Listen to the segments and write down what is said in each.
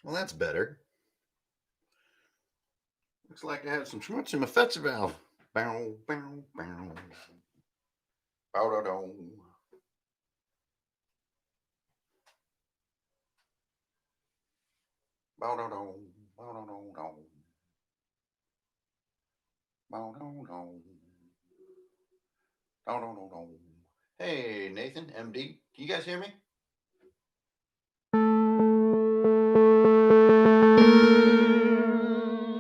Well, that's better. Looks like I have some schmutz in my festival. Bow, bow, bow. Bow, da, da. Bow, da, da. Bow, da, da, da. Bow, da, da. Bow, da, da, da. Hey, Nathan, MD. Can you guys hear me?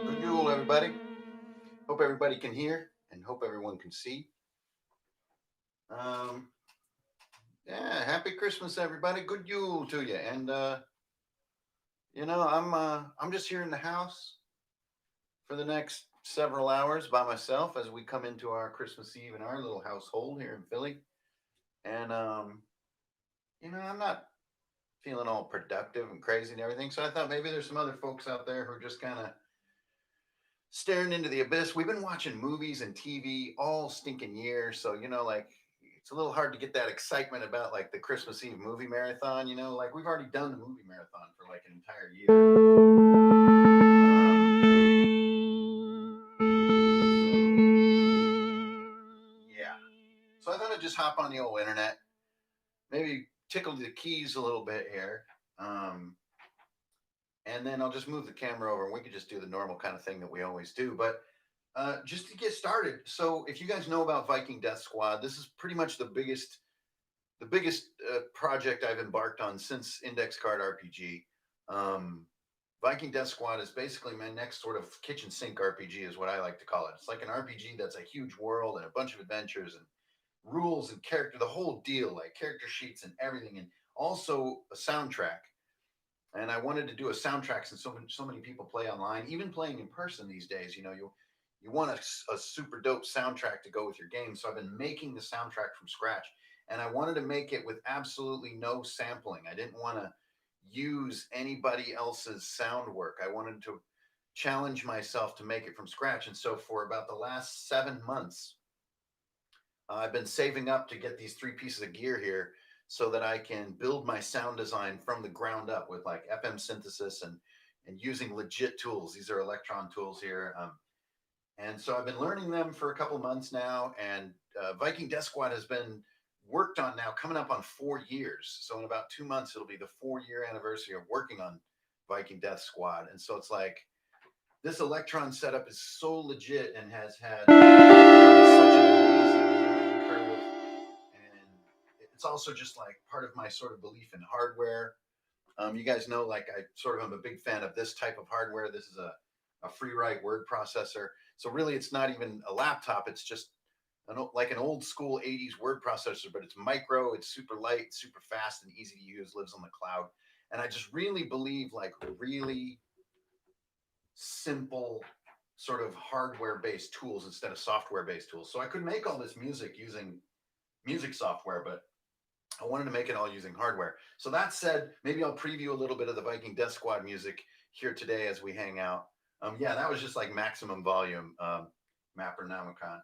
Good Yule, everybody. Hope everybody can hear and hope everyone can see. Yeah, happy Christmas, everybody. Good Yule to you. And I'm just here in the house for the next several hours by myself as we come into our Christmas Eve in our little household here in Philly. And I'm not feeling all productive and crazy and everything. So I thought maybe there's some other folks out there who are just kind of staring into the abyss. We've been watching movies and TV all stinking year. So, like it's a little hard to get that excitement about like the Christmas Eve movie marathon, like we've already done the movie marathon for like an entire year. Yeah. So I thought I'd just hop on the old internet, maybe tickle the keys a little bit here. And then I'll just move the camera over and we could just do the normal kind of thing that we always do. But just to get started, so if you guys know about Viking Death Squad, this is pretty much the biggest project I've embarked on since Index Card RPG. Viking Death Squad is basically my next sort of kitchen sink RPG, is what I like to call it. It's like an RPG that's a huge world and a bunch of adventures and rules and character, the whole deal, like character sheets and everything, and also a soundtrack. And I wanted to do a soundtrack since so many people play online, even playing in person these days. You want a super dope soundtrack to go with your game. So I've been making the soundtrack from scratch, and I wanted to make it with absolutely no sampling. I didn't want to use anybody else's sound work. I wanted to challenge myself to make it from scratch. And so for about the last 7 months, I've been saving up to get these 3 pieces of gear here so that I can build my sound design from the ground up with like FM synthesis and using legit tools. These are Electron tools here. And so I've been learning them for a couple months now. And Viking Death Squad has been worked on now, coming up on 4 years. So in about 2 months, it'll be the 4-year anniversary of working on Viking Death Squad. And so it's like this Electron setup is so legit and has had such an amazing learning curve. And it's also just like part of my sort of belief in hardware. You guys know, like I sort of am a big fan of this type of hardware. This is a free write word processor. So really, it's not even a laptop. It's just like an old school 80s word processor, but it's micro, it's super light, super fast and easy to use, lives on the cloud. And I just really believe like really simple sort of hardware-based tools instead of software-based tools. So I could make all this music using music software, but I wanted to make it all using hardware. So that said, maybe I'll preview a little bit of the Viking Death Squad music here today as we hang out. Yeah, that was just like maximum volume, Mapper Namicon.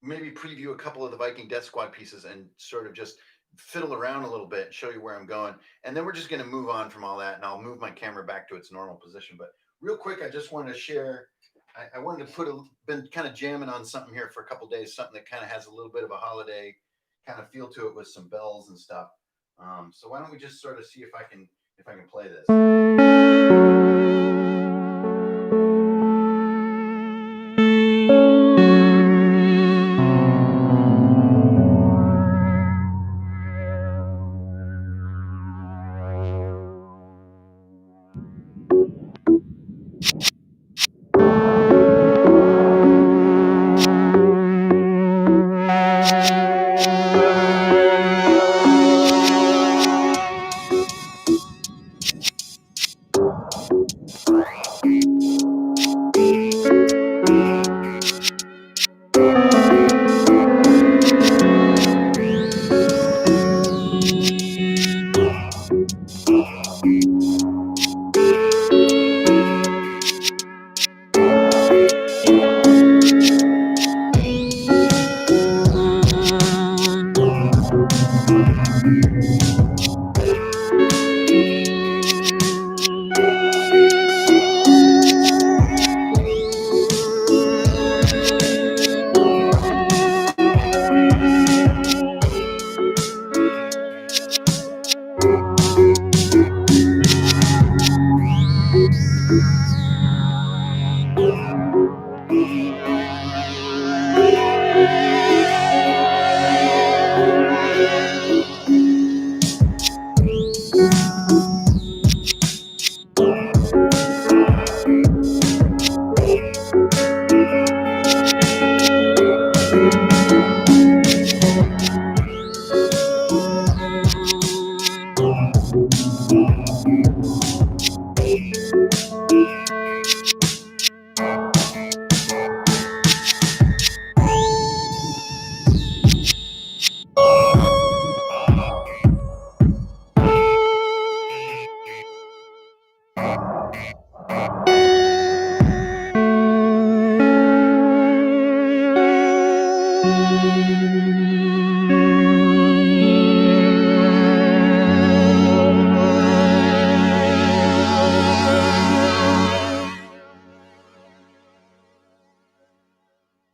Maybe preview a couple of the Viking Death Squad pieces and sort of just fiddle around a little bit, show you where I'm going. And then we're just going to move on from all that, and I'll move my camera back to its normal position. But real quick, I just wanted to share, I wanted to been kind of jamming on something here for a couple days, something that kind of has a little bit of a holiday kind of feel to it with some bells and stuff. So why don't we just sort of see if I can play this.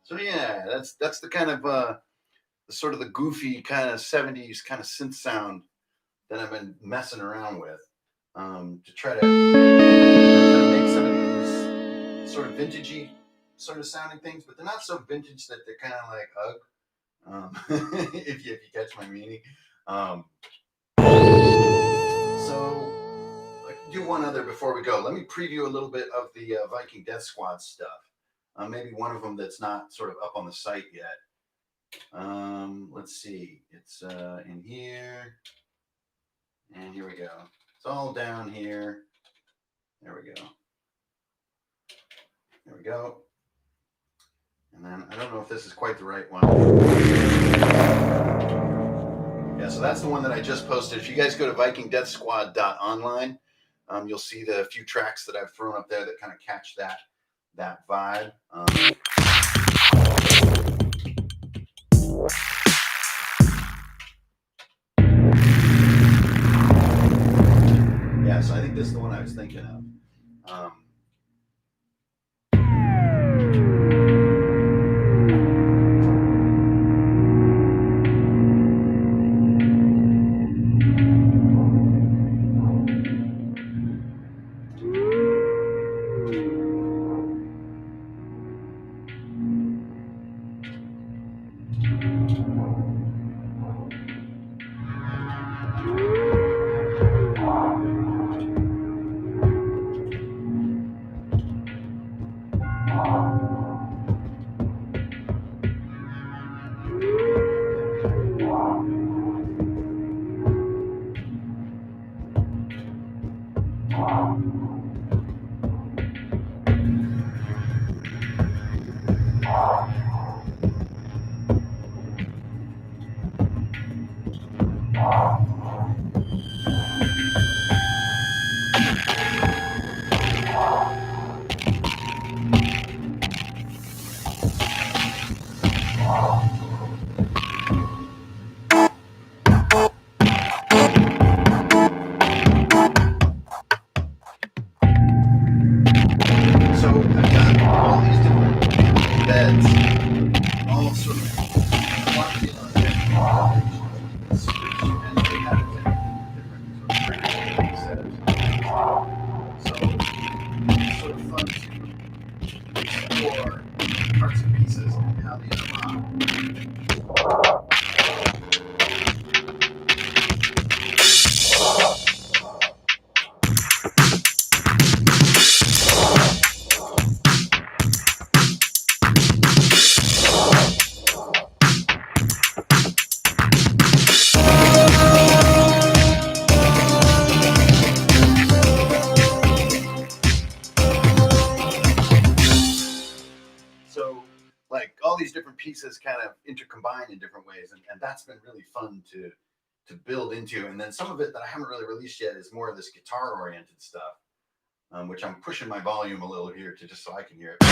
So yeah, that's the kind of the sort of the goofy kind of 70s kind of synth sound that I've been messing around with to try to kind of make some of these sort of vintagey sort of sounding things, but they're not so vintage that they're kind of like ugh. If you catch my meaning. So I can do one other before we go. Let me preview a little bit of the Viking Death Squad stuff. Maybe one of them that's not sort of up on the site yet. Let's see. It's in here. And here we go. It's all down here. There we go. There we go. And then I don't know if this is quite the right one. Yeah, so that's the one that I just posted. If you guys go to vikingdeathsquad.online, you'll see the few tracks that I've thrown up there that kind of catch that vibe. Yeah, so I think this is the one I was thinking of. Pieces kind of intercombine in different ways, and that's been really fun to build into. And then some of it that I haven't really released yet is more of this guitar oriented stuff, which I'm pushing my volume a little here to just so I can hear it.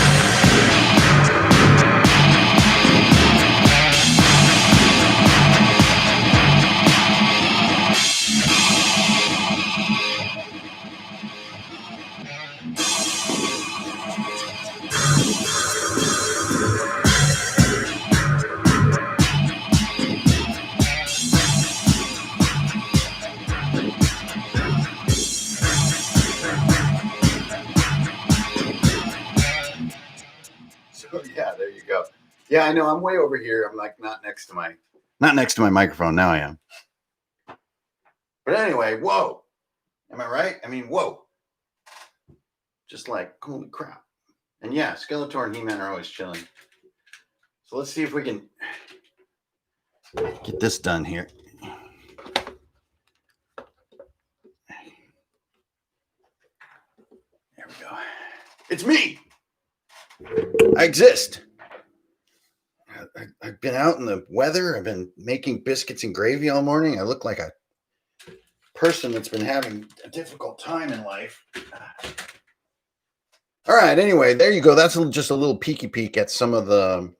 Yeah, there you go. Yeah, I know. I'm way over here. I'm like not next to my microphone. Now I am. But anyway, whoa. Am I right? I mean, whoa. Just like, holy crap. And yeah, Skeletor and He-Man are always chilling. So let's see if we can get this done here. There we go. It's me. I exist. I've been out in the weather. I've been making biscuits and gravy all morning. I look like a person that's been having a difficult time in life. All right. Anyway, there you go. That's just a little peeky peek at some of the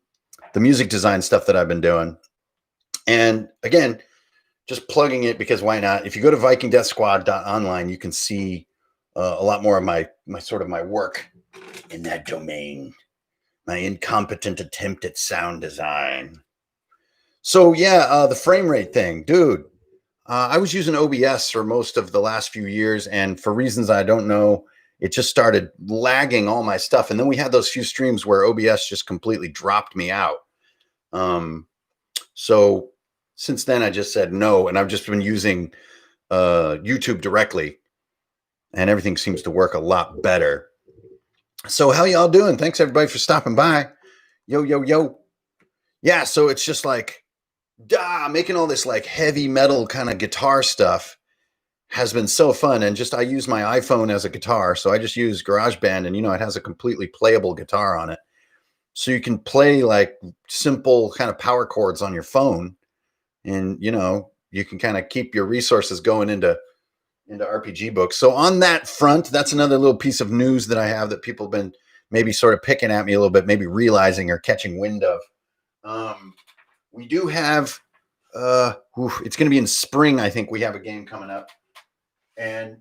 the music design stuff that I've been doing. And again, just plugging it because why not? If you go to vikingdeathsquad.online, you can see a lot more of my sort of my work in that domain, my incompetent attempt at sound design. So yeah, the frame rate thing, dude. I was using OBS for most of the last few years, and for reasons I don't know, it just started lagging all my stuff. And then we had those few streams where OBS just completely dropped me out. So since then, I just said no, and I've just been using YouTube directly, and everything seems to work a lot better. So how y'all doing? Thanks everybody for stopping by. Yo, yo, yo. Yeah, so it's just like, making all this like heavy metal kind of guitar stuff has been so fun. And just I use my iPhone as a guitar, so I just use GarageBand, and it has a completely playable guitar on it, so you can play like simple kind of power chords on your phone, and you can kind of keep your resources going into RPG books. So on that front, that's another little piece of news that I have that people have been maybe sort of picking at me a little bit, maybe realizing or catching wind of. We do have it's going to be in spring. I think we have a game coming up, and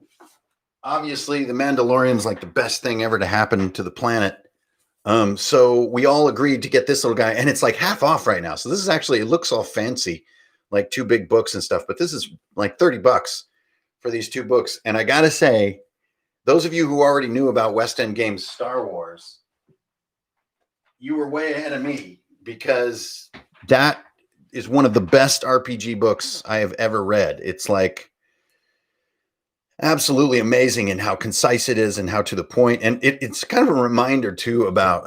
obviously the Mandalorian's like the best thing ever to happen to the planet. So we all agreed to get this little guy, and it's like half off right now. So this is actually, it looks all fancy, like 2 big books and stuff, but this is like $30 for these 2 books. And I gotta say, those of you who already knew about West End Games Star Wars, you were way ahead of me, because that is one of the best RPG books I have ever read. It's like absolutely amazing in how concise it is and how to the point. And it's kind of a reminder too about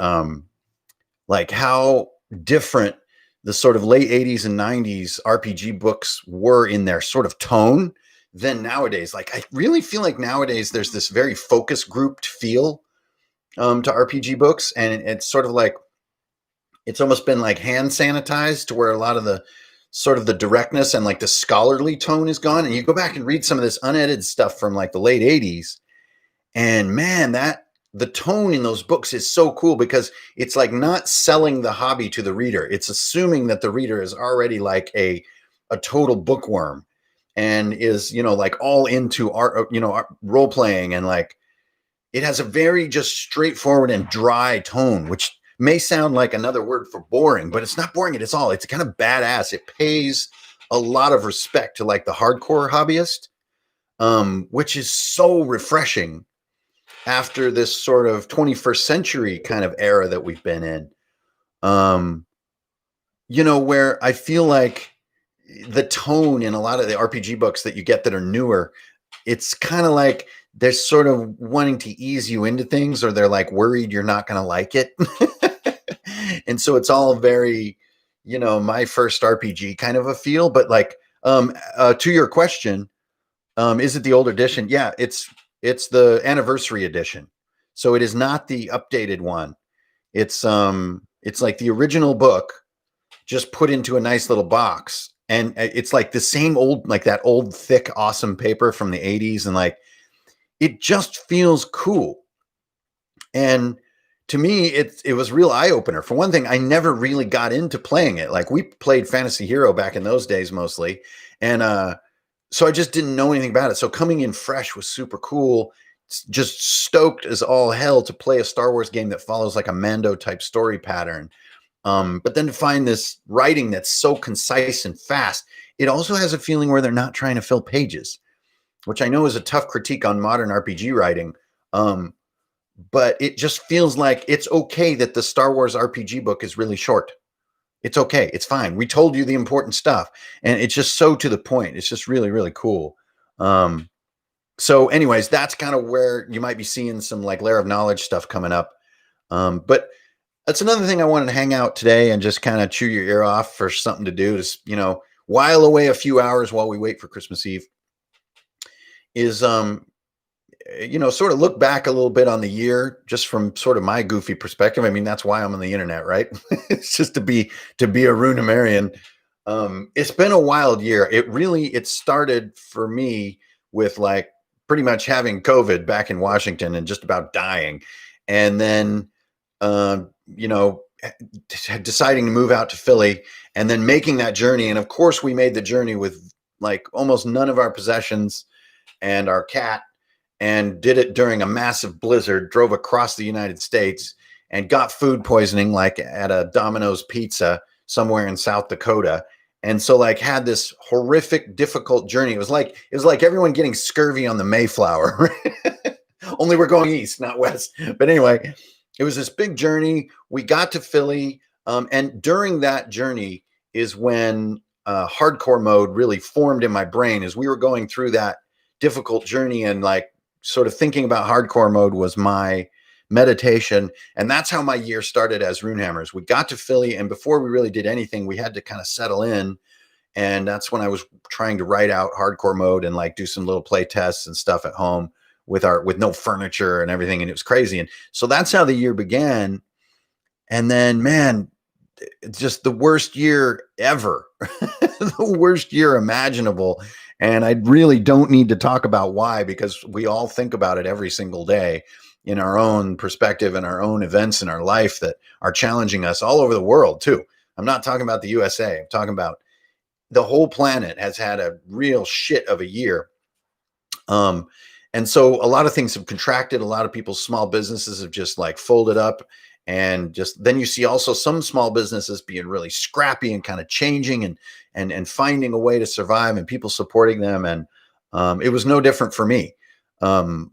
like how different the sort of late 80s and 90s RPG books were in their sort of tone than nowadays. Like, I really feel like nowadays there's this very focus grouped feel to RPG books. And it's sort of like, it's almost been like hand sanitized to where a lot of the sort of the directness and like the scholarly tone is gone. And you go back and read some of this unedited stuff from like the late 80s, and man, the tone in those books is so cool, because it's like not selling the hobby to the reader. It's assuming that the reader is already like a total bookworm and is, like all into art, role playing. And like, it has a very just straightforward and dry tone, which may sound like another word for boring, but it's not boring at all. It's kind of badass. It pays a lot of respect to like the hardcore hobbyist, which is so refreshing after this sort of 21st century kind of era that we've been in. Where I feel like the tone in a lot of the RPG books that you get that are newer, it's kind of like they're sort of wanting to ease you into things, or they're like worried you're not going to like it. And so it's all very, my first RPG kind of a feel. But like, to your question, is it the old edition? Yeah, it's the anniversary edition. So it is not the updated one. It's like the original book just put into a nice little box. And it's like the same old, like that old thick, awesome paper from the 80s. And like, it just feels cool. And to me, it was real eye opener. For one thing, I never really got into playing it. Like, we played Fantasy Hero back in those days mostly. And so I just didn't know anything about it. So coming in fresh was super cool. Just stoked as all hell to play a Star Wars game that follows like a Mando type story pattern. But then to find this writing that's so concise and fast, it also has a feeling where they're not trying to fill pages, which I know is a tough critique on modern RPG writing. But it just feels like it's okay that the Star Wars RPG book is really short. It's okay. It's fine. We told you the important stuff, and it's just so to the point. It's just really, really cool. So anyways, that's kind of where you might be seeing some like Lair of Knowledge stuff coming up. But that's another thing I wanted to hang out today and just kind of chew your ear off for something to do to, while away a few hours while we wait for Christmas Eve, is, sort of look back a little bit on the year, just from sort of my goofy perspective. I mean, that's why I'm on the internet, right? It's just to be a Runamarian. It's been a wild year. It started for me with like pretty much having COVID back in Washington and just about dying. And then, deciding to move out to Philly and then making that journey. And of course, we made the journey with like almost none of our possessions and our cat, and did it during a massive blizzard, drove across the United States and got food poisoning, like at a Domino's pizza somewhere in South Dakota. And so like had this horrific, difficult journey. It was like everyone getting scurvy on the Mayflower. Only we're going east, not west. But anyway, it was this big journey. We got to Philly. And during that journey is when hardcore mode really formed in my brain as we were going through that difficult journey, and like sort of thinking about hardcore mode was my meditation. And that's how my year started as Runehammers. We got to Philly, and before we really did anything, we had to kind of settle in. And that's when I was trying to write out hardcore mode and like do some little play tests and stuff at home with no furniture and everything. And it was crazy. And so that's how the year began. And then, man, just the worst year ever, the worst year imaginable. And I really don't need to talk about why, because we all think about it every single day in our own perspective and our own events in our life that are challenging us all over the world too. I'm not talking about the USA. I'm talking about the whole planet has had a real shit of a year. And so a lot of things have contracted. A lot of people's small businesses have just like folded up. And just then you see also some small businesses being really scrappy and kind of changing and finding a way to survive, and people supporting them. And it was no different for me. In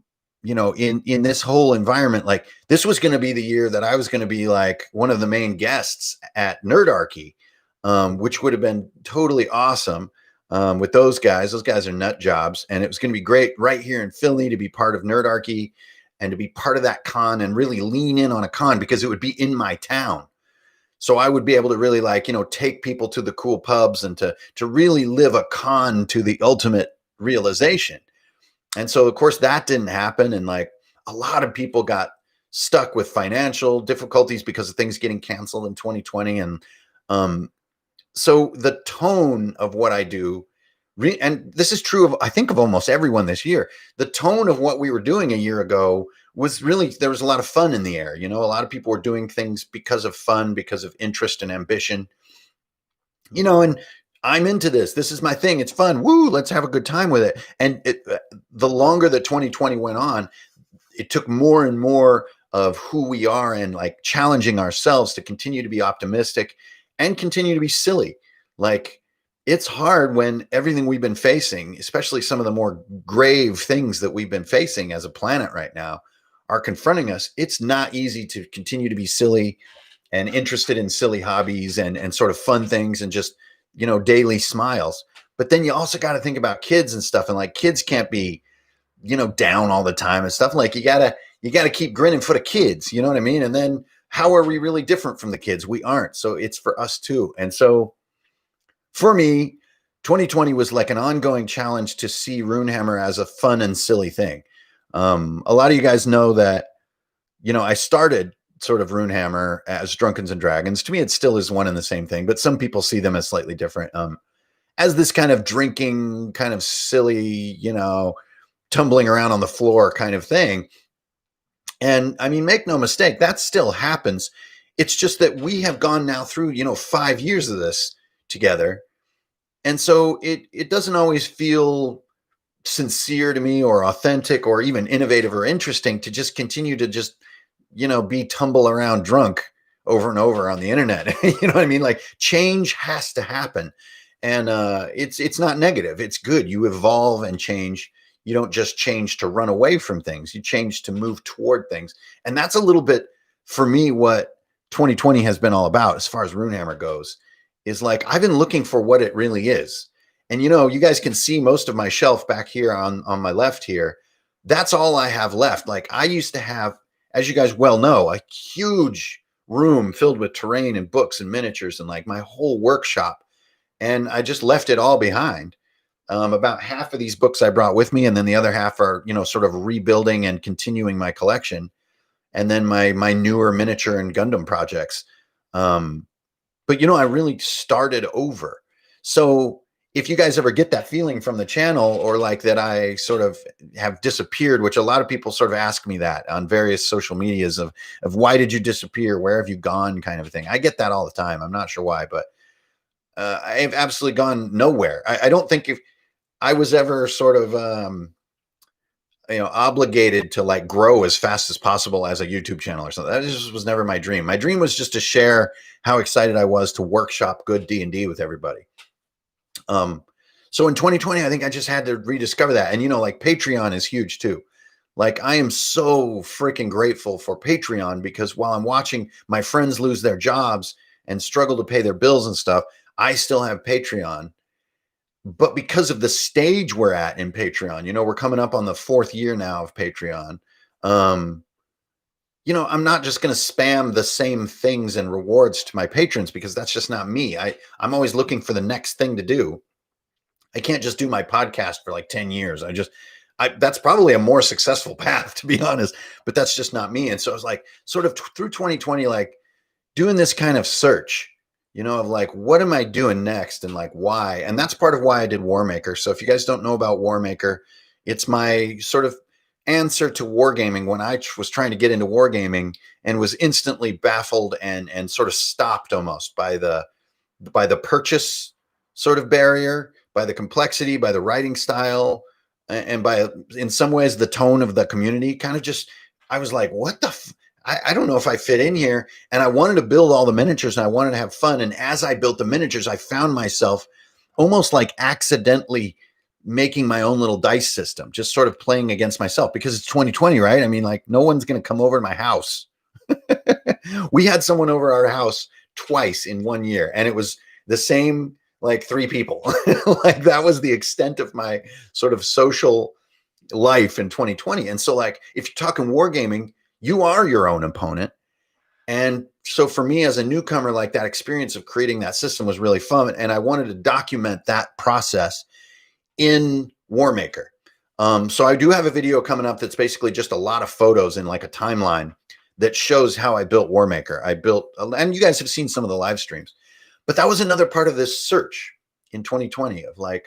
this whole environment, like this was going to be the year that I was going to be like one of the main guests at Nerdarchy, which would have been totally awesome. With those guys are nut jobs, and it was going to be great right here in Philly to be part of Nerdarchy and to be part of that con and really lean in on a con because it would be in my town. So I would be able to really like, take people to the cool pubs and to really live a con to the ultimate realization. And so of course that didn't happen. And like a lot of people got stuck with financial difficulties because of things getting canceled in 2020. And so the tone of what I do, and this is true of, I think, of almost everyone this year, the tone of what we were doing a year ago was really, there was a lot of fun in the air. A lot of people were doing things because of fun, because of interest and ambition, and I'm into this. This is my thing. It's fun. Woo, let's have a good time with it. And the longer that 2020 went on, it took more and more of who we are and like challenging ourselves to continue to be optimistic and continue to be silly. Like, it's hard when everything we've been facing, especially some of the more grave things that we've been facing as a planet right now, are confronting us. It's not easy to continue to be silly and interested in silly hobbies and sort of fun things and just, daily smiles. But then you also got to think about kids and stuff. And like, kids can't be, down all the time and stuff. Like, you gotta keep grinning for the kids. You know what I mean? And then how are we really different from the kids? We aren't. So it's for us too. And so for me, 2020 was like an ongoing challenge to see Runehammer as a fun and silly thing. A lot of you guys know that, I started sort of Runehammer as Drunkards and Dragons. To me, it still is one and the same thing, but some people see them as slightly different. As this kind of drinking, kind of silly, tumbling around on the floor kind of thing. And I mean, make no mistake, that still happens. It's just that we have gone now through, 5 years of this together. And so it doesn't always feel sincere to me or authentic or even innovative or interesting to just continue to just, be tumble around drunk over and over on the internet. You know what I mean? Like, change has to happen. And it's not negative. It's good. You evolve and change. You don't just change to run away from things. You change to move toward things. And that's a little bit, for me, what 2020 has been all about as far as Runehammer goes, is like, I've been looking for what it really is. And, you guys can see most of my shelf back here on my left here. That's all I have left. Like, I used to have, as you guys well know, a huge room filled with terrain and books and miniatures and like my whole workshop. And I just left it all behind. About half of these books I brought with me, and then the other half are, sort of rebuilding and continuing my collection. And then my newer miniature and Gundam projects. But, I really started over. So if you guys ever get that feeling from the channel, or like that I sort of have disappeared, which a lot of people sort of ask me that on various social medias of why did you disappear? Where have you gone? Kind of thing. I get that all the time. I'm not sure why, but I have absolutely gone nowhere. I don't think if I was ever sort of, obligated to like grow as fast as possible as a YouTube channel or something. That just was never my dream. My dream was just to share how excited I was to workshop good D&D with everybody. So in 2020, I think I just had to rediscover that. And, like Patreon is huge too. Like I am so freaking grateful for Patreon, because while I'm watching my friends lose their jobs and struggle to pay their bills and stuff, I still have Patreon. But because of the stage we're at in Patreon, we're coming up on the 4th year now of Patreon. I'm not just going to spam the same things and rewards to my patrons, because that's just not me. I'm always looking for the next thing to do. I can't just do my podcast for like 10 years. That's probably a more successful path, to be honest, but that's just not me. And so I was like, sort of through 2020, like doing this kind of search, of like, what am I doing next and like why? And that's part of why I did Warmaker. So if you guys don't know about Warmaker, it's my sort of answer to wargaming when I was trying to get into wargaming and was instantly baffled and sort of stopped almost by the purchase sort of barrier, by the complexity, by the writing style, and by, in some ways, the tone of the community. Kind of just, I was like, what the I don't know if I fit in here. And I wanted to build all the miniatures and I wanted to have fun. And as I built the miniatures, I found myself almost like accidentally making my own little dice system, just sort of playing against myself, because it's 2020, right? I mean, like no one's going to come over to my house. We had someone over our house twice in 1 year, and it was the same, like 3 people. Like that was the extent of my sort of social life in 2020. And so like, if you're talking wargaming, you are your own opponent. And so for me as a newcomer, like that experience of creating that system was really fun. And I wanted to document that process in Warmaker. So I do have a video coming up that's basically just a lot of photos in like a timeline that shows how I built Warmaker. And you guys have seen some of the live streams, but that was another part of this search in 2020 of like,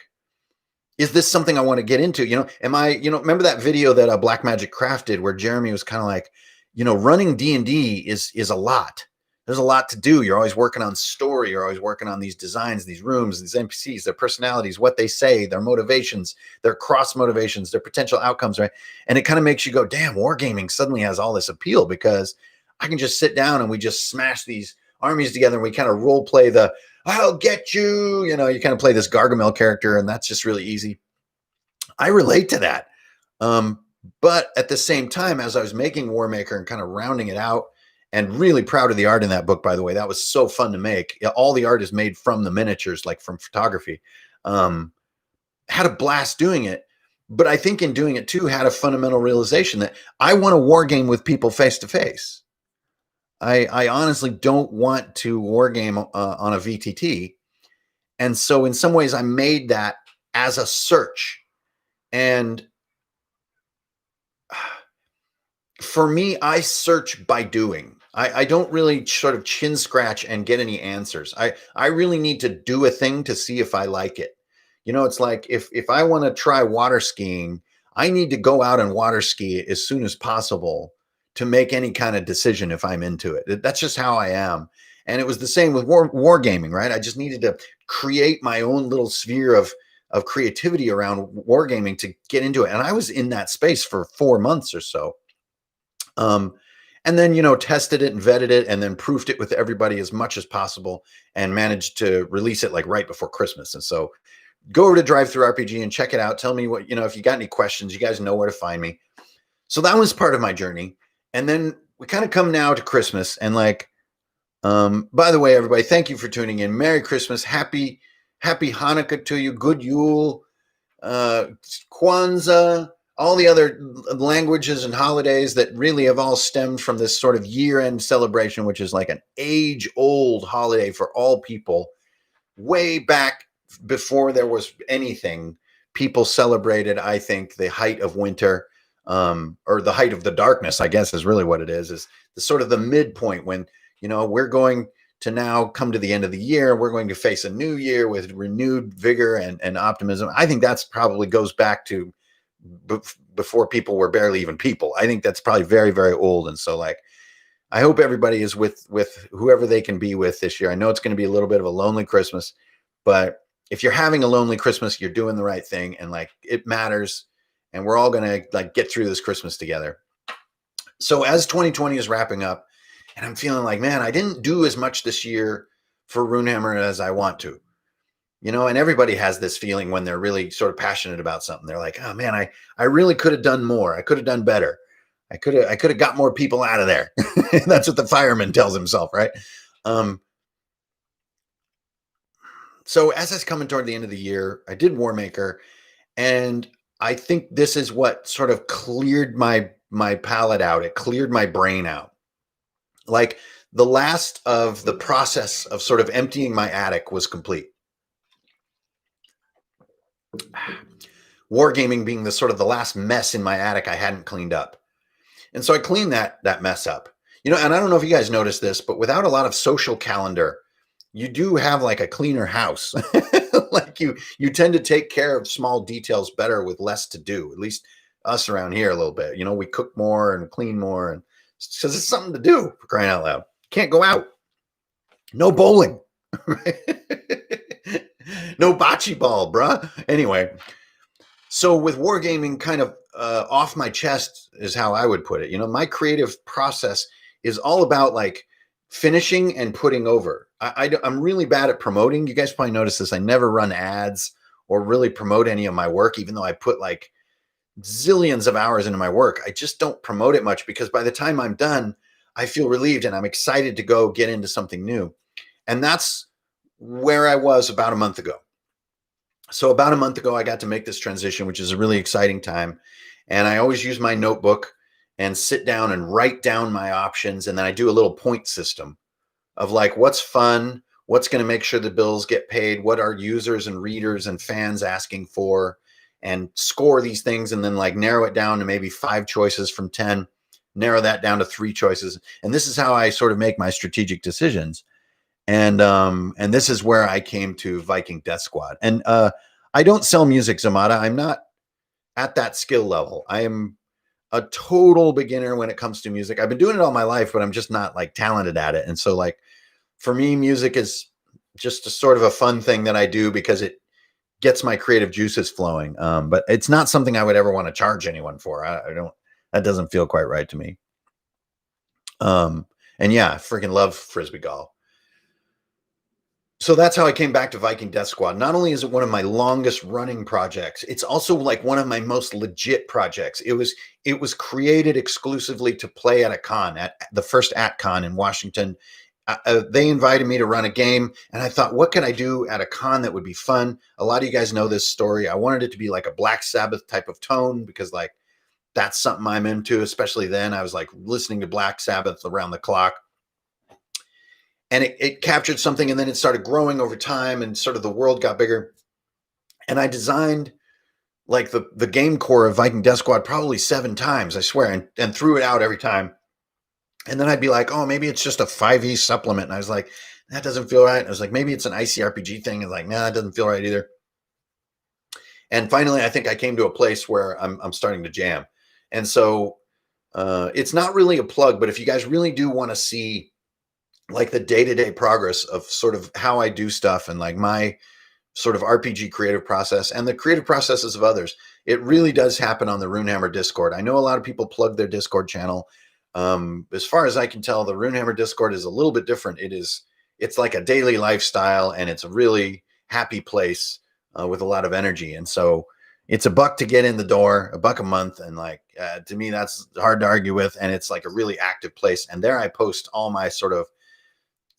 is this something I want to get into? Remember that video that Black Magic Craft did where Jeremy was kind of like, running D&D is a lot. There's a lot to do. You're always working on story. You're always working on these designs, these rooms, these NPCs, their personalities, what they say, their motivations, their cross motivations, their potential outcomes, right? And it kind of makes you go, damn, wargaming suddenly has all this appeal, because I can just sit down and we just smash these armies together and we kind of role play the, I'll get you, you kind of play this Gargamel character, and that's just really easy. I relate to that. But at the same time, as I was making Warmaker and kind of rounding it out, and really proud of the art in that book, by the way, that was so fun to make. All the art is made from the miniatures, like from photography. Had a blast doing it. But I think in doing it too, had a fundamental realization that I want to wargame with people face to face. I honestly don't want to wargame on a VTT. And so in some ways I made that as a search. And for me, I search by doing. I don't really sort of chin scratch and get any answers. I really need to do a thing to see if I like it. It's like if I want to try water skiing, I need to go out and water ski as soon as possible to make any kind of decision if I'm into it. That's just how I am. And it was the same with wargaming, right? I just needed to create my own little sphere of creativity around wargaming to get into it. And I was in that space for 4 months or so. And then, tested it and vetted it and then proofed it with everybody as much as possible and managed to release it like right before Christmas. And so go over to DriveThruRPG and check it out. Tell me what, if you got any questions, you guys know where to find me. So that was part of my journey. And then we kind of come now to Christmas and like, by the way, everybody, thank you for tuning in. Merry Christmas. Happy Hanukkah to you. Good Yule, Kwanzaa, all the other languages and holidays that really have all stemmed from this sort of year-end celebration, which is like an age-old holiday for all people. Way back before there was anything, people celebrated, I think, the height of winter, or the height of the darkness, I guess is really what it is the sort of the midpoint when, we're going to now come to the end of the year. We're going to face a new year with renewed vigor and optimism. I think that's probably goes back to before people were barely even people. I think that's probably very, very old. And so like, I hope everybody is with whoever they can be with this year. I know it's going to be a little bit of a lonely Christmas, but if you're having a lonely Christmas, you're doing the right thing. And like, it matters. And we're all going to like get through this Christmas together. So as 2020 is wrapping up, and I'm feeling like, man, I didn't do as much this year for Runehammer as I want to, and everybody has this feeling when they're really sort of passionate about something. They're like, oh man, I really could have done more. I could have done better. I could have got more people out of there. That's what the fireman tells himself, right? So as I was coming toward the end of the year, I did Warmaker, and I think this is what sort of cleared my palate out. It cleared my brain out. Like the last of the process of sort of emptying my attic was complete. Wargaming being the sort of the last mess in my attic I hadn't cleaned up. And so I cleaned that mess up. And I don't know if you guys noticed this, but without a lot of social calendar, you do have like a cleaner house. Like you tend to take care of small details better with less to do, at least us around here a little bit. We cook more and clean more, and because it's something to do, for crying out loud. Can't go out. No bowling. No bocce ball, bruh. Anyway, so with Wargaming kind of off my chest is how I would put it. My creative process is all about like finishing and putting over. I'm really bad at promoting. You guys probably noticed this. I never run ads or really promote any of my work, even though I put like zillions of hours into my work. I just don't promote it much because by the time I'm done, I feel relieved and I'm excited to go get into something new. And that's where I was about a month ago. So about a month ago, I got to make this transition, which is a really exciting time. And I always use my notebook and sit down and write down my options. And then I do a little point system of like, what's fun, what's going to make sure the bills get paid, what are users and readers and fans asking for, and score these things. And then like narrow it down to maybe 5 choices from 10, narrow that down to 3 choices. And this is how I sort of make my strategic decisions. And this is where I came to Viking Death Squad. And I don't sell music, Zamata. I'm not at that skill level. I am a total beginner when it comes to music. I've been doing it all my life, but I'm just not like talented at it. And so like for me, music is just a sort of a fun thing that I do because it gets my creative juices flowing. But it's not something I would ever want to charge anyone for. I don't, that doesn't feel quite right to me. And yeah, I freaking love Frisbee golf. So that's how I came back to Viking Death Squad. Not only is it one of my longest running projects, it's also like one of my most legit projects. It was created exclusively to play at a con, at the first AtCon in Washington. They invited me to run a game, and I thought, what could I do at a con that would be fun? A lot of you guys know this story. I wanted it to be like a Black Sabbath type of tone because like that's something I'm into, especially then. I was like listening to Black Sabbath around the clock. And it captured something, and then it started growing over time, and sort of the world got bigger. And I designed like the game core of Viking Death Squad probably 7 times, I swear, and threw it out every time. And then I'd be like, oh, maybe it's just a 5e supplement. And I was like, that doesn't feel right. And I was like, maybe it's an ICRPG thing. And like, nah, that doesn't feel right either. And finally, I think I came to a place where I'm starting to jam. And so it's not really a plug, but if you guys really do want to see like the day-to-day progress of sort of how I do stuff and like my sort of RPG creative process and the creative processes of others, it really does happen on the Runehammer Discord. I know a lot of people plug their Discord channel. As far as I can tell, the Runehammer Discord is a little bit different. It's like a daily lifestyle, and it's a really happy place with a lot of energy. And so it's $1 to get in the door, $1 a month. And like, to me, that's hard to argue with. And it's like a really active place. And there I post all my sort of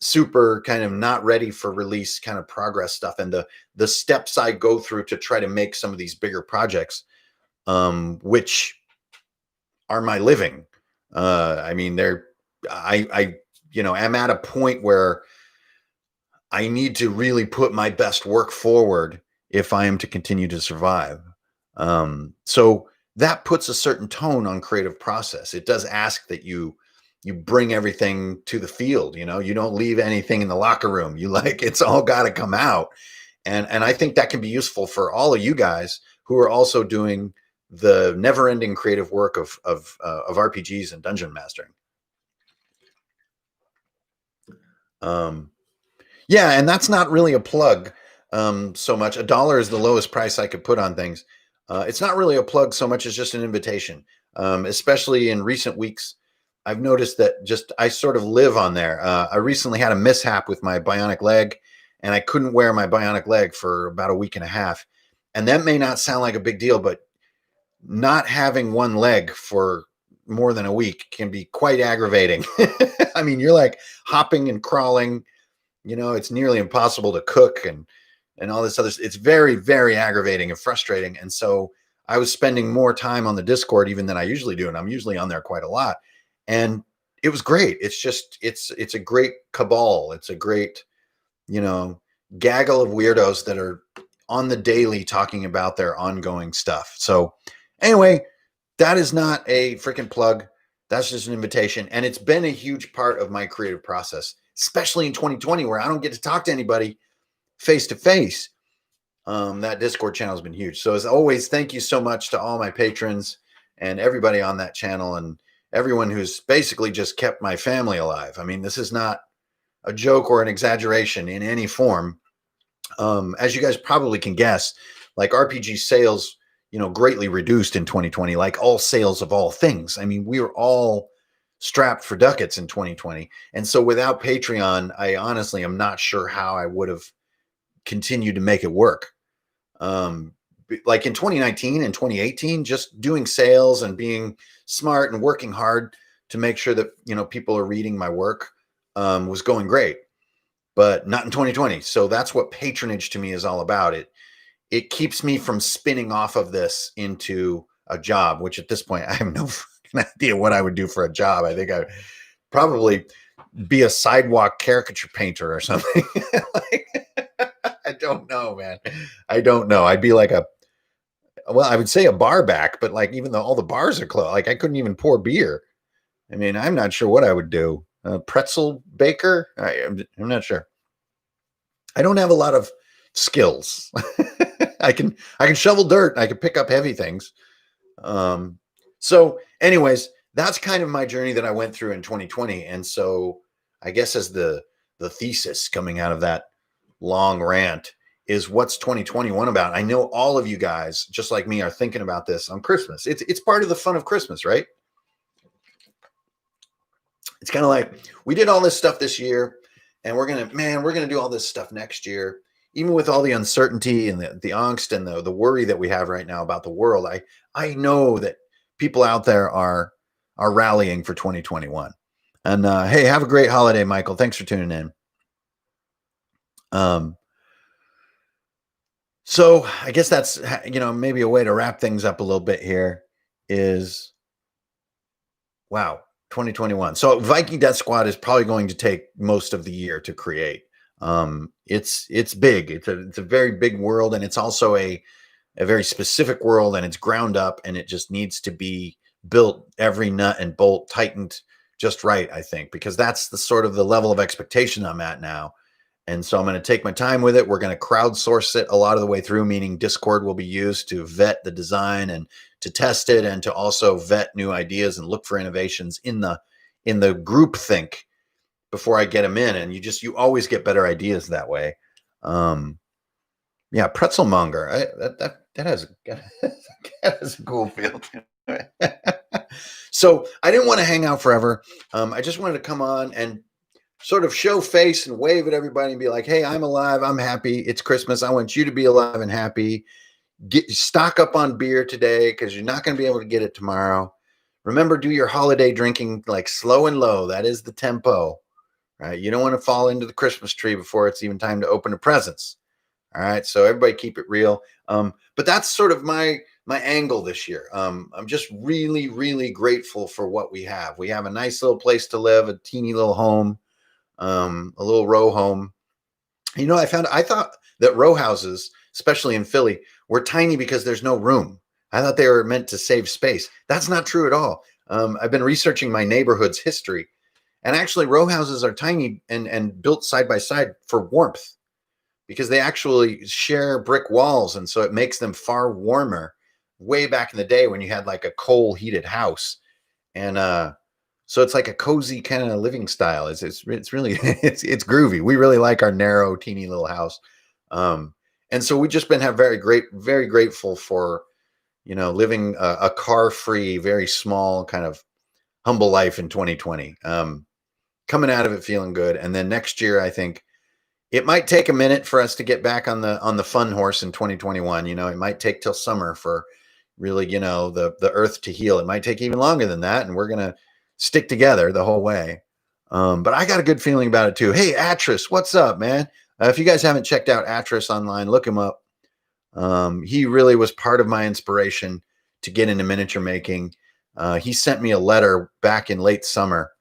super kind of not ready for release kind of progress stuff and the steps I go through to try to make some of these bigger projects, which are my living. I mean, I'm at a point where I need to really put my best work forward if I am to continue to survive. So that puts a certain tone on creative process. It does ask that you bring everything to the field. You know, you don't leave anything in the locker room. You like, it's all got to come out. And I think that can be useful for all of you guys who are also doing the never-ending creative work of RPGs and dungeon mastering. Yeah, and that's not really a plug so much. $1 is the lowest price I could put on things. It's not really a plug so much as just an invitation. Especially in recent weeks, I've noticed that I sort of live on there. I recently had a mishap with my bionic leg, and I couldn't wear my bionic leg for about a week and a half. And that may not sound like a big deal, but not having one leg for more than a week can be quite aggravating. I mean, you're like hopping and crawling, you know, it's nearly impossible to cook and all this other. It's very, very aggravating and frustrating. And so I was spending more time on the Discord even than I usually do. And I'm usually on there quite a lot. And it was great. It's just, it's a great cabal. It's a great, you know, gaggle of weirdos that are on the daily talking about their ongoing stuff. So anyway, that is not a freaking plug. That's just an invitation. And it's been a huge part of my creative process, especially in 2020, where I don't get to talk to anybody face to face. That Discord channel has been huge. So as always, thank you so much to all my patrons and everybody on that channel and everyone who's basically just kept my family alive. I mean, this is not a joke or an exaggeration in any form. As you guys probably can guess, like RPG sales, you know, greatly reduced in 2020, like all sales of all things. I mean, we were all strapped for ducats in 2020. And so without Patreon, I honestly am not sure how I would have continued to make it work. Like in 2019 and 2018, just doing sales and being smart and working hard to make sure that, you know, people are reading my work was going great, but not in 2020. So that's what patronage to me is all about. It keeps me from spinning off of this into a job, which at this point I have no idea what I would do for a job. I think I would probably be a sidewalk caricature painter or something. Like, I don't know, man. I don't know. I'd be like I would say a bar back, but like, even though all the bars are closed, like I couldn't even pour beer. I mean, I'm not sure what I would do. Pretzel baker? I'm not sure. I don't have a lot of skills. I can shovel dirt. I can pick up heavy things. So anyways, that's kind of my journey that I went through in 2020. And so I guess as the thesis coming out of that long rant is, what's 2021 about? I know all of you guys, just like me, are thinking about this on Christmas. It's part of the fun of Christmas, right? It's kind of like, we did all this stuff this year, and we're going to do all this stuff next year. Even with all the uncertainty and the angst and the worry that we have right now about the world, I know that people out there are rallying for 2021. And hey, have a great holiday, Michael. Thanks for tuning in. So I guess that's, you know, maybe a way to wrap things up a little bit here is, wow, 2021. So Viking Death Squad is probably going to take most of the year to create. It's big. It's a very big world, and it's also a very specific world, and it's ground up, and it just needs to be built, every nut and bolt tightened just right, I think, because that's the sort of the level of expectation I'm at now. And so I'm going to take my time with it. We're going to crowdsource it a lot of the way through, meaning Discord will be used to vet the design and to test it, and to also vet new ideas and look for innovations in the group think before I get them in. And you always get better ideas that way. Yeah, pretzel monger. That has a cool feel. So I didn't want to hang out forever. I just wanted to come on and sort of show face and wave at everybody and be like, hey, I'm alive. I'm happy. It's Christmas. I want you to be alive and happy. Stock up on beer today, because you're not going to be able to get it tomorrow. Remember, do your holiday drinking like slow and low. That is the tempo, right? You don't want to fall into the Christmas tree before it's even time to open the presents. All right. So everybody keep it real. But that's sort of my angle this year. I'm just really, really grateful for what we have. We have a nice little place to live, a teeny little home, a little row home. You know, I thought that row houses, especially in Philly, were tiny because there's no room. I thought they were meant to save space. That's not true at all. I've been researching my neighborhood's history, And actually, row houses are tiny and built side by side for warmth because they actually share brick walls. And so it makes them far warmer way back in the day when you had like a coal heated house. And so it's like a cozy kind of living style. It's really it's groovy. We really like our narrow, teeny little house. And so we just been very grateful for, living a car free, very small kind of humble life in 2020. Coming out of it feeling good. And then next year, I think it might take a minute for us to get back on the fun horse in 2021. It might take till summer for really, the earth to heal. It might take even longer than that. And we're going to stick together the whole way. But I got a good feeling about it too. Hey, Atris, what's up, man? If you guys haven't checked out Atris online, look him up. He really was part of my inspiration to get into miniature making. He sent me a letter back in late summer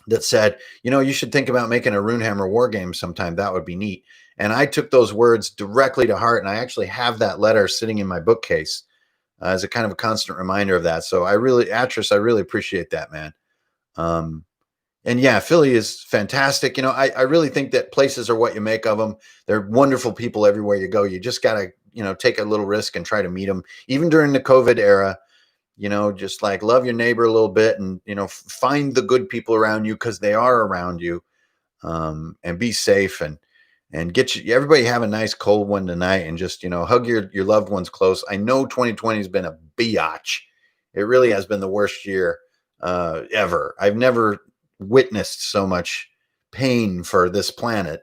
that said, you should think about making a Runehammer war game sometime. That would be neat. And I took those words directly to heart. And I actually have that letter sitting in my bookcase as a kind of a constant reminder of that. So Atris, I really appreciate that, man. And yeah, Philly is fantastic. I really think that places are what you make of them. They're wonderful people everywhere you go. You just got to, take a little risk and try to meet them. Even during the COVID era, just like love your neighbor a little bit and, find the good people around you because they are around you, and be safe and everybody have a nice cold one tonight and just, hug your loved ones close. I know 2020 has been a biatch. It really has been the worst year ever. I've never witnessed so much pain for this planet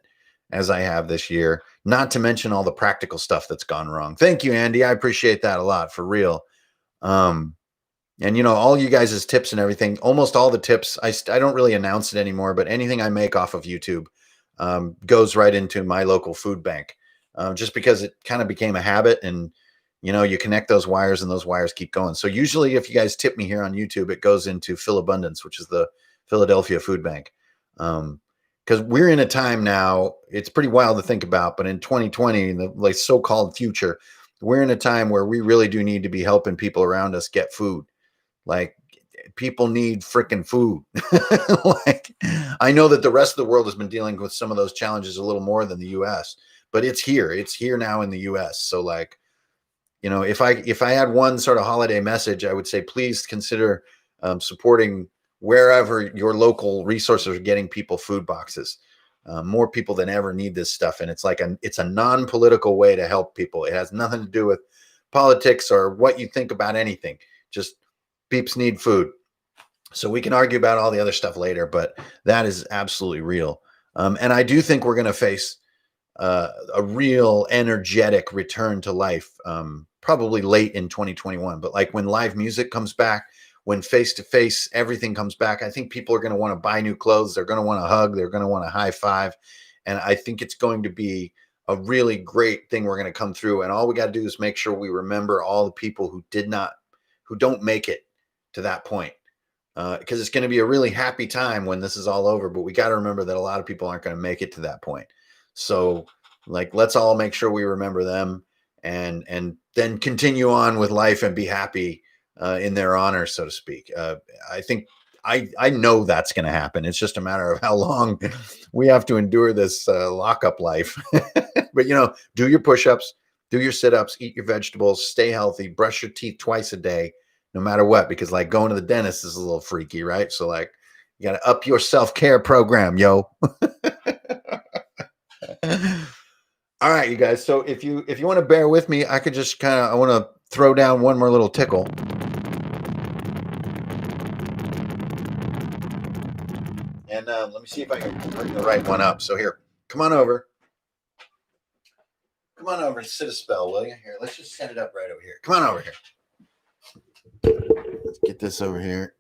as I have this year, not to mention all the practical stuff that's gone wrong. Thank you, Andy. I appreciate that a lot, for real. And all you guys' tips and everything, almost all the tips, I don't really announce it anymore, but anything I make off of YouTube goes right into my local food bank, just because it kind of became a habit. And you connect those wires and those wires keep going. So usually if you guys tip me here on YouTube, it goes into Phil Abundance, which is the Philadelphia Food Bank. Because we're in a time now, it's pretty wild to think about, but in 2020, the like so-called future, we're in a time where we really do need to be helping people around us get food. Like, people need freaking food. Like, I know that the rest of the world has been dealing with some of those challenges a little more than the US, but it's here now in the US. So like, if I had one sort of holiday message, I would say, please consider supporting wherever your local resources are getting people food boxes. More people than ever need this stuff. And it's a non-political way to help people. It has nothing to do with politics or what you think about anything. Just peeps need food. So we can argue about all the other stuff later, but that is absolutely real. And I do think we're going to face a real energetic return to life, probably late in 2021. But like when live music comes back, when face-to-face everything comes back, I think people are going to want to buy new clothes. They're going to want to hug. They're going to want to high five. And I think it's going to be a really great thing we're going to come through. And all we got to do is make sure we remember all the people who don't make it to that point. Because it's going to be a really happy time when this is all over. But we got to remember that a lot of people aren't going to make it to that point. So like, let's all make sure we remember them and then continue on with life and be happy in their honor, so to speak. I think I know that's going to happen. It's just a matter of how long we have to endure this lockup life. But, do your push-ups, do your sit-ups, eat your vegetables, stay healthy, brush your teeth twice a day, no matter what, because like going to the dentist is a little freaky, right? So like, you got to up your self-care program, yo. All right, you guys. So if you want to bear with me, I could just I want to throw down one more little tickle. And let me see if I can bring the right one up. So here, come on over. Come on over and sit a spell, will you? Here, let's just set it up right over here. Come on over here. Let's get this over here.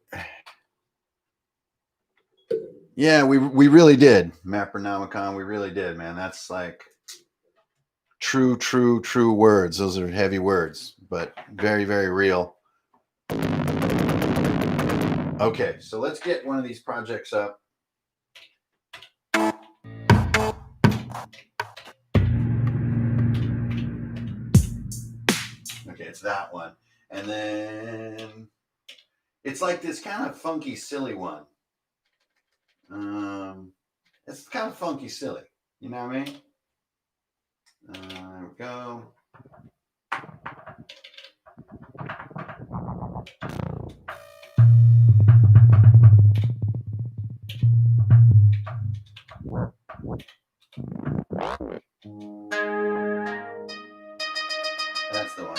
Yeah, we really did, Mappernomicon. We really did, man. That's like true words. Those are heavy words, but very, very real. Okay, so let's get one of these projects up. Okay, it's that one. And then it's like this kind of funky, silly one. It's kind of funky silly. You know what I mean? There we go. That's the one.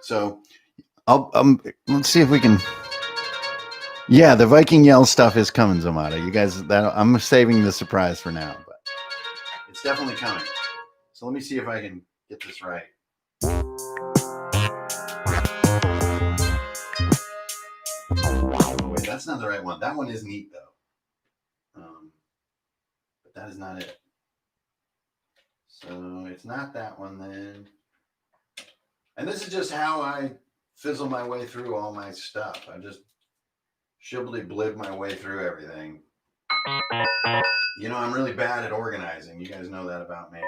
So let's see if we can. Yeah, the Viking Yell stuff is coming, Zamata. You guys, I'm saving the surprise for now, but it's definitely coming. So let me see if I can get this right. Oh, wait, that's not the right one. That one is neat though. But that is not it. So it's not that one then. And this is just how I fizzle my way through all my stuff. I just shibbly blib my way through everything. You know, I'm really bad at organizing. You guys know that about me.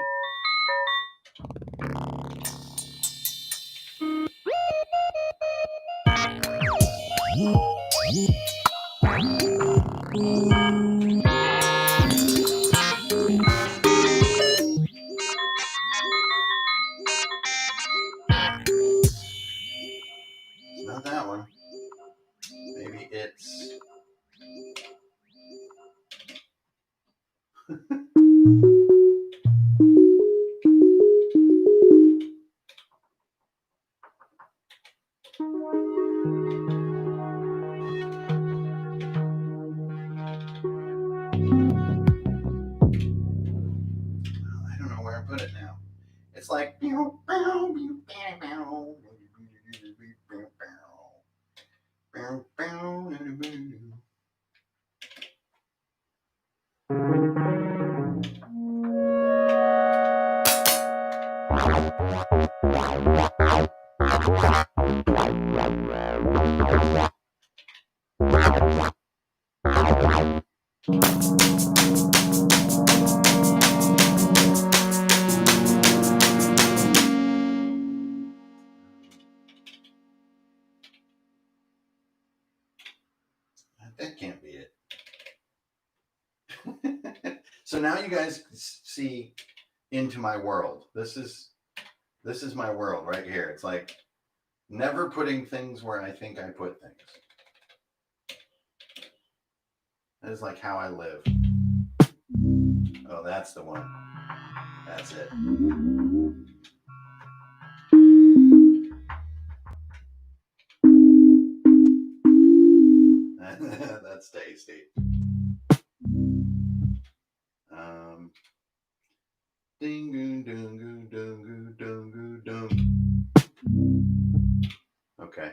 It's not that one. Maybe it's... I don't know where I put it now. It's like... That can't be it. So now you guys see into my world. This is my world right here. It's like never putting things where I think I put things. That is like how I live. Oh, that's the one. That's it. That's tasty. Okay.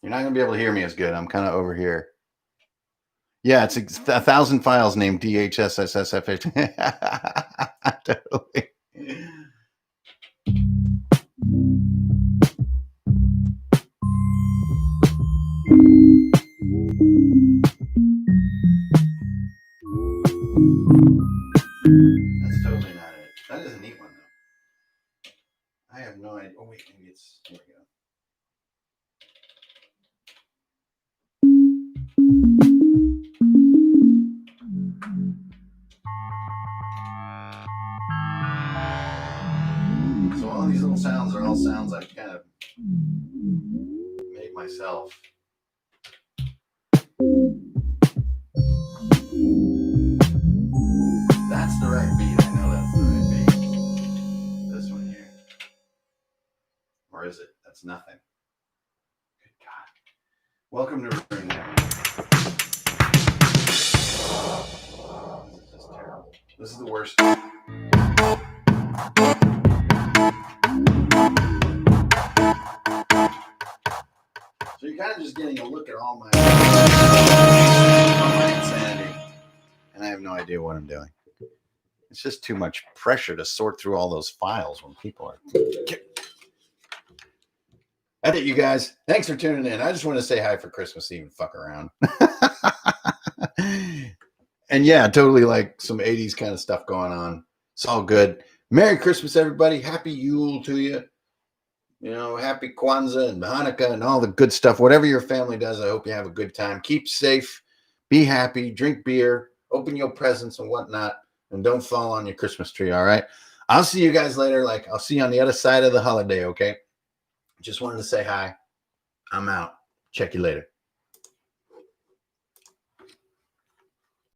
You're not going to be able to hear me as good. I'm kind of over here. Yeah, it's 1,000 files named DHSSSFH. Totally. That's totally not it. That is a neat one, though. I have no idea. Oh, wait, maybe it's... Here we go. So all these little sounds are all sounds I've kind of made myself. That's the right beat. I know that's the right beat. This one here. Or is it? That's nothing. Good God. Welcome to Return Now. This is just terrible. This is the worst. So you're kind of just getting a look at all my insanity. And I have no idea what I'm doing. It's just too much pressure to sort through all those files when people are... That's it, you guys. Thanks for tuning in. I just want to say hi for Christmas Eve and fuck around. And yeah, totally like some 80s kind of stuff going on. It's all good. Merry Christmas, everybody. Happy Yule to you. You know, happy Kwanzaa and Hanukkah and all the good stuff. Whatever your family does, I hope you have a good time. Keep safe. Be happy. Drink beer. Open your presents and whatnot. And don't fall on your Christmas tree, all right? I'll see you guys later. I'll see you on the other side of the holiday, okay? Just wanted to say hi. I'm out. Check you later.